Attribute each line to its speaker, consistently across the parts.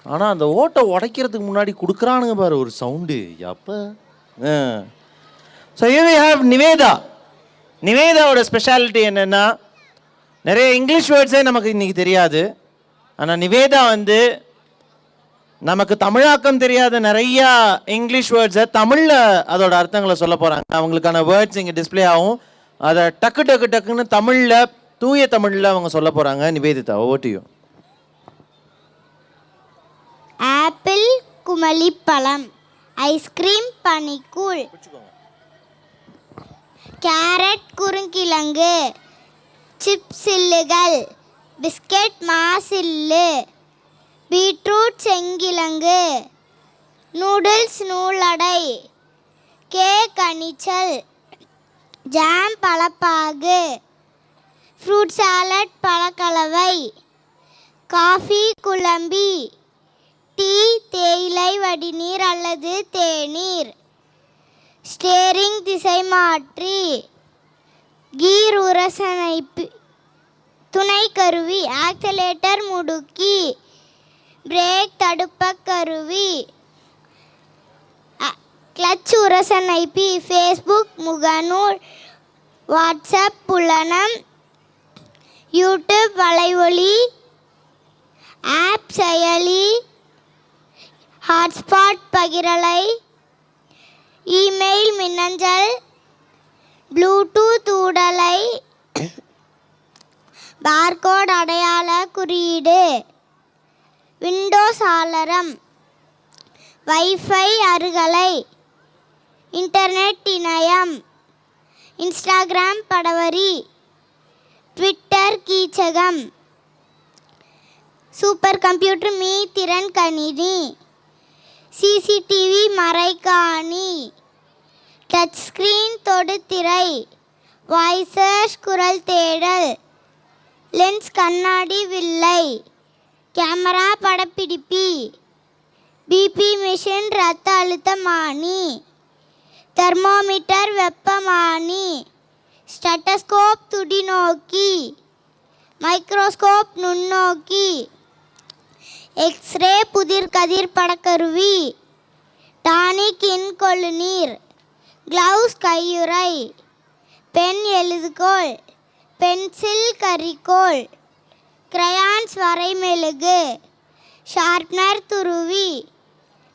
Speaker 1: ஆனால் அந்த ஓட்டை உடைக்கிறதுக்கு முன்னாடி கொடுக்குறானுங்க பாரு ஒரு சவுண்டு அப்போ. So you have Niveda. நிவேதாவோட ஸ்பெஷாலிட்டி என்னென்னா நிறைய இங்கிலீஷ் வேர்ட்ஸே நமக்கு இன்றைக்கி தெரியாது. ஆனால் நிவேதா வந்து நமக்கு தமிழாக்கம் தெரியாத நிறையா இங்கிலீஷ் வேர்ட்ஸை தமிழில் அதோட அர்த்தங்களை சொல்ல போகிறாங்க. அவங்களுக்கான வேர்ட்ஸ் இங்கே டிஸ்பிளே ஆகும். அதை டக்கு டக்கு டக்குன்னு தமிழில் தூய தமிழில் அவங்க சொல்ல போகிறாங்க. நிவேதிதா, ஓட்டியும்.
Speaker 2: ஆப்பிள் குமளிப்பழம், ஐஸ்கிரீம் பனிக்கூழ், கேரட் குறுங்கிழங்கு, சிப்ஸ் சில்லுகள், பிஸ்கெட் மாசில்லு, பீட்ரூட் செங்கிழங்கு, நூடுல்ஸ் நூலடை, கேக் அணிச்சல், ஜாம் பழப்பாகு, ஃப்ரூட் சாலட் பழக்கலவை, காஃபி குழம்பி, டீ தேயிலை வடிநீர் அல்லது தேநீர், ஸ்டேரிங் திசை மாற்றி, கீர் உரசனைப்பு துணை கருவி, ஆக்சலேட்டர் முடுக்கி, பிரேக் தடுப்ப கருவி, கிளட்ச் உரசனைப்பி, ஃபேஸ்புக் முகநூல், வாட்ஸ்அப் புலனம், யூடியூப் வலைவொலி, ஆப் செயலி, ஹாட்ஸ்பாட் பகிரலை, இமெயில் மின்னஞ்சல், ப்ளூடூத் ஊடலை, பார்கோட் அடையாள குறியீடு, விண்டோஸ் ஆலரம், வைஃபை அருகலை, இன்டர்நெட் இணையம், இன்ஸ்டாகிராம் படவரி, ட்விட்டர் கீச்சகம், சூப்பர் கம்ப்யூட்டர் மீ திறன் கணினி, சிசிடிவி மறைக்காணி, டச் ஸ்கிரீன் தொடுதிரை, வாய்ஸஸ் குரல் தேடல், லென்ஸ் கண்ணாடி வில்லை, கேமரா படப்பிடிப்பி, பிபி மிஷின் இரத்த அழுத்தமானி, தெர்மோமீட்டர் வெப்பமானி, ஸ்டெத்தஸ்கோப் துடிநோக்கி, மைக்ரோஸ்கோப் நுண்ணோக்கி, எக்ஸ்ரே புதிர்கதிர் படக்கருவி, டானிக் இன்கொள்ளுநீர், கிளவுஸ் கையுறை, பென் எழுதுகோல், பென்சில் கரிக்கோல், கிரையான்ஸ் வரைமெழுகு, ஷார்ப்னர் துருவி,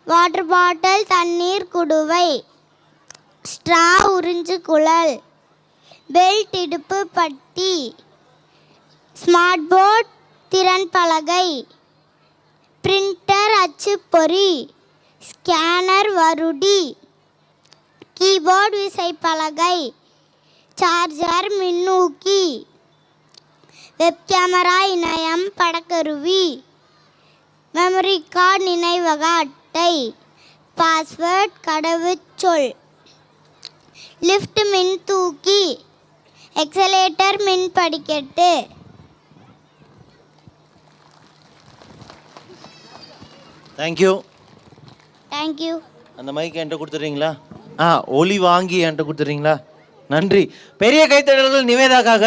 Speaker 2: வாட்டர் பாட்டில் தண்ணீர் குடுவை, ஸ்ட்ரா உறிஞ்சு குழல், பெல்ட் இடுப்பு பட்டி, ஸ்மார்ட் போர்ட் திறன் பலகை, பிரிண்டர் அச்சுப்பொறி, ஸ்கேனர் வருடி, கீபோர்டு விசைப்பலகை, சார்ஜர் மின்னூக்கி, வெப் கேமரா இணையம் படக்கருவி, மெமரி கார்டு நினைவக அட்டை, பாஸ்வேர்ட் கடவுச்சொல், லிஃப்ட் மின் தூக்கி, எக்ஸலேட்டர் மின் படிக்கட்டு.
Speaker 1: தேங்க்யூ.
Speaker 2: தேங்க்யூ.
Speaker 1: அந்த மைக் என்கிட்ட கொடுத்துட்றீங்களா? ஒலி வாங்கி என்கிட்ட கொடுத்துட்றீங்களா? நன்றி. பெரிய கைத்தட்டல்கள் நிவேதாக்காக.